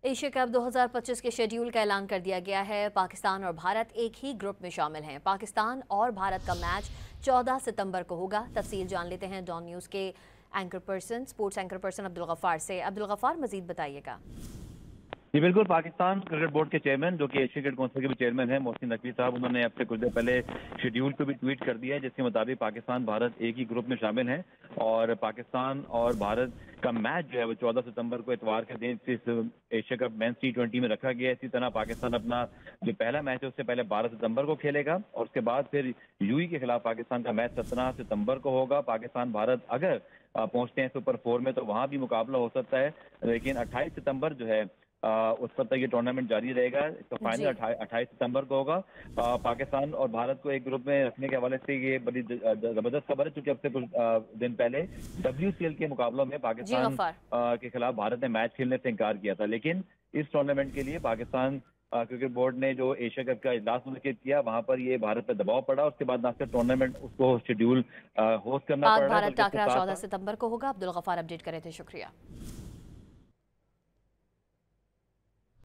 Asia cup 2025 के schedule का ऐलान कर दिया गया है। पाकिस्तान और भारत एक ही ग्रुप में शामिल हैं। पाकिस्तान और भारत का मैच 14 सितंबर को होगा। तफसील जान लेते हैं डॉन न्यूज़ के sports anchor person Abdul Ghaffar से। अब्दुल गफ्फार, मजीद बताइएगा। जी बिल्कुल। पाकिस्तान क्रिकेट बोर्ड के चेयरमैन, जो कि एशिया क्रिकेट काउंसिल के भी चेयरमैन हैं, मोहसिन नकवी साहब, उन्होंने अब से कुछ देर पहले शेड्यूल को भी ट्वीट कर दिया है, जिसके मुताबिक पाकिस्तान भारत एक ही ग्रुप में शामिल हैं और पाकिस्तान और भारत का मैच जो है वो 14 सितंबर को इतवार के दिन इस एशिया कप मेंस T20 में रखा गया है। इसी तरह पाकिस्तान अपना जो पहला मैच है उससे पहले 12 सितंबर को खेलेगा और उसके बाद फिर यूएई के खिलाफ पाकिस्तान का मैच 17 सितंबर को होगा। पाकिस्तान भारत अगर पहुंचते हैं सुपर 4 में तो वहां भी मुकाबला हो सकता है, लेकिन 28 सितंबर जो है उस पर तक ये टूर्नामेंट जारी रहेगा। इसका फाइनल जी। 28 सितंबर को होगा। पाकिस्तान और भारत को एक ग्रुप में रखने के हवाले से ये बड़ी जबरदस्त खबर है, क्योंकि अब से कुछ दिन पहले WCL के मुकाबलों में जी पाकिस्तान गफ्फार। के खिलाफ भारत ने मैच खेलने से इनकार किया था, लेकिन इस टूर्नामेंट के लिए पाकिस्तान क्रिकेट बोर्ड ने जो एशिया कप का इजलास मुनक्किद किया, वहां पर ये भारत पर दबाव पड़ा। उसके बाद ना सिर्फ टूर्नामेंट उसको शेड्यूल होस्ट करना पाक पड़ रहा है, भारत बल्कि उसके टाकरा साथ 14 साथ सितंबर को होगा। अब्दुल गफ्फार अपडेट करे थे, शुक्रिया।